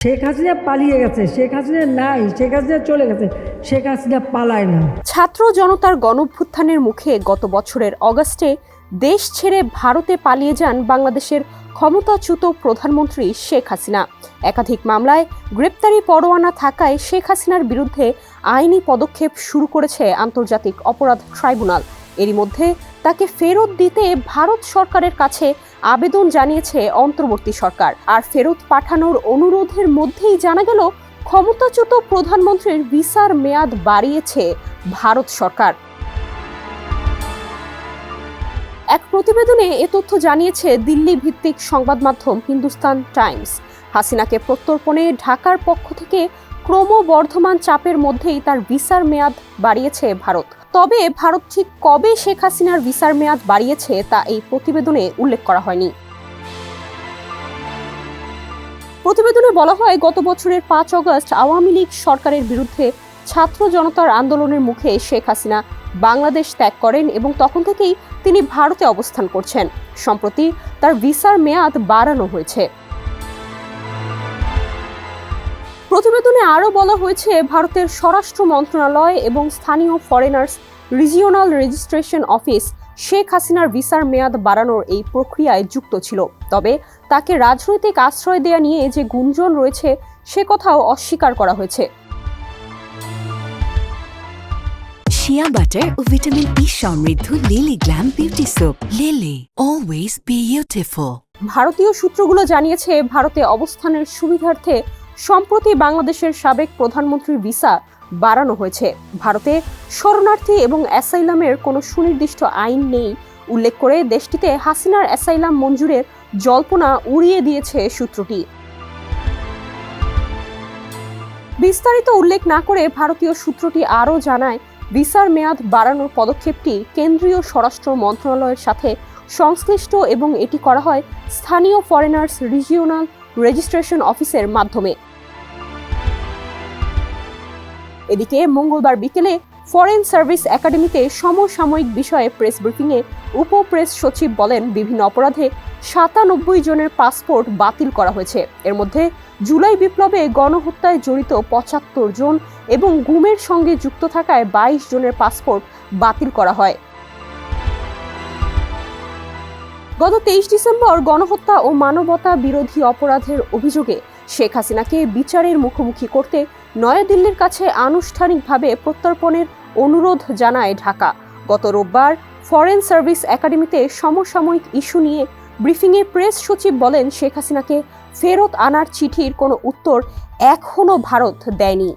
শেখ হাসিনা পালিয়ে গেছে, শেখ হাসিনা নাই, শেখ হাসিনা চলে গেছে, শেখ হাসিনা পালায় না। ছাত্র জনতার গণঅভ্যুত্থানের মুখে গত বছরের অগাস্টে দেশ ছেড়ে ভারতে পালিয়ে যান বাংলাদেশের ক্ষমতাচ্যুত প্রধানমন্ত্রী শেখ হাসিনা। একাধিক মামলায় গ্রেপ্তারি পরোয়ানা থাকায় শেখ হাসিনার বিরুদ্ধে আইনি পদক্ষেপ শুরু করেছে আন্তর্জাতিক অপরাধ ট্রাইব্যুনাল। এরই মধ্যে তাকে ফেরত দিতে ভারত সরকারের কাছে আবেদন জানিয়েছে অন্তর্বর্তী সরকার। আর ফেরত পাঠানোর অনুরোধের মধ্যেই জানা গেল ক্ষমতাচ্যুত প্রধানমন্ত্রীর ভিসার মেয়াদ বাড়িয়েছে ভারত সরকার। এক প্রতিবেদনে এ তথ্য জানিয়েছে দিল্লি ভিত্তিক সংবাদ মাধ্যম হিন্দুস্তান টাইমস। হাসিনাকে প্রত্যর্পণে ঢাকার পক্ষ থেকে ক্রমবর্ধমান চাপের মধ্যেই তার ভিসার মেয়াদ বাড়িয়েছে ভারত। তবে ভারত ঠিক কবে শেখ হাসিনার ভিসার মেয়াদ বাড়িয়েছে তা এই প্রতিবেদনে উল্লেখ করা হয়নি। প্রতিবেদনে বলা হয়, গত বছরের 5 অগস্ট আওয়ামী লীগ সরকারের বিরুদ্ধে ছাত্র জনতার আন্দোলনের মুখে শেখ হাসিনা বাংলাদেশ ত্যাগ করেন এবং তখন থেকেই তিনি ভারতে অবস্থান করছেন। সম্প্রতি তার ভিসার মেয়াদ বাড়ানো হয়েছে। প্রতিবেদনে আরও বলা হয়েছে, ভারতের স্বরাষ্ট্র মন্ত্রণালয় এবং স্থানীয় foreigners regional registration office Sheikh হাসিনার ভিসার মেয়াদ বাড়ানোর এই প্রক্রিয়ায় যুক্ত ছিল। তবে তাকে রাজনৈতিক আশ্রয় দেয়া নিয়ে যে গুঞ্জন রয়েছে সে কথাও অস্বীকার করা হয়েছে। শিয়া বাটার ও ভিটামিন ই সমৃদ্ধ lily glam beauty soap. Lily, always beautiful. ভারতীয় সূত্রগুলো জানিয়েছে, ভারতে অবস্থানের সুবিধার্থে সম্প্রতি বাংলাদেশের সাবেক প্রধানমন্ত্রীর ভিসা বাড়ানো হয়েছে। ভারতে শরণার্থী এবং অ্যাসাইলামের কোনো সুনির্দিষ্ট আইন নেই উল্লেখ করে দেশটিতে হাসিনার অ্যাসাইলাম মঞ্জুরের জল্পনা উড়িয়ে দিয়েছে সূত্রটি। বিস্তারিত উল্লেখ না করে ভারতীয় সূত্রটি আরও জানায়, ভিসার মেয়াদ বাড়ানোর পদক্ষেপটি কেন্দ্রীয় স্বরাষ্ট্র মন্ত্রণালয়ের সাথে সংশ্লিষ্ট এবং এটি করা হয় স্থানীয় ফরেনার্স রিজিওনাল রেজিস্ট্রেশন অফিসের মাধ্যমে। এদিকে মঙ্গলবার বিকেলে ফরেন সার্ভিস একাডেমিতে সমসাময়িক বিষয়ে প্রেস ব্রিফিংয়ে উপ প্রেস সচিব বলেন, বিভিন্ন অপরাধে 97 জনের পাসপোর্ট বাতিল করা হয়েছে। এর মধ্যে জুলাই বিপ্লবে গণহত্যায় জড়িত 75 জন এবং গুমের সঙ্গে যুক্ত থাকায় 22 জনের পাসপোর্ট বাতিল করা হয়। গত 23 ডিসেম্বর গণহত্যা ও মানবতা বিরোধী অপরাধের অভিযোগে শেখ হাসিনাকে বিচারের মুখোমুখি করতে নয়াদিল্লির কাছে আনুষ্ঠানিকভাবে প্রত্যর্পণের অনুরোধ জানায় ঢাকা। গত রোববার ফরেন সার্ভিস একাডেমিতে সমসাময়িক ইস্যু নিয়ে ব্রিফিংয়ে প্রেস সচিব বলেন, শেখ হাসিনাকে ফেরত আনার চিঠির কোনো উত্তর এখনও ভারত দেয়নি।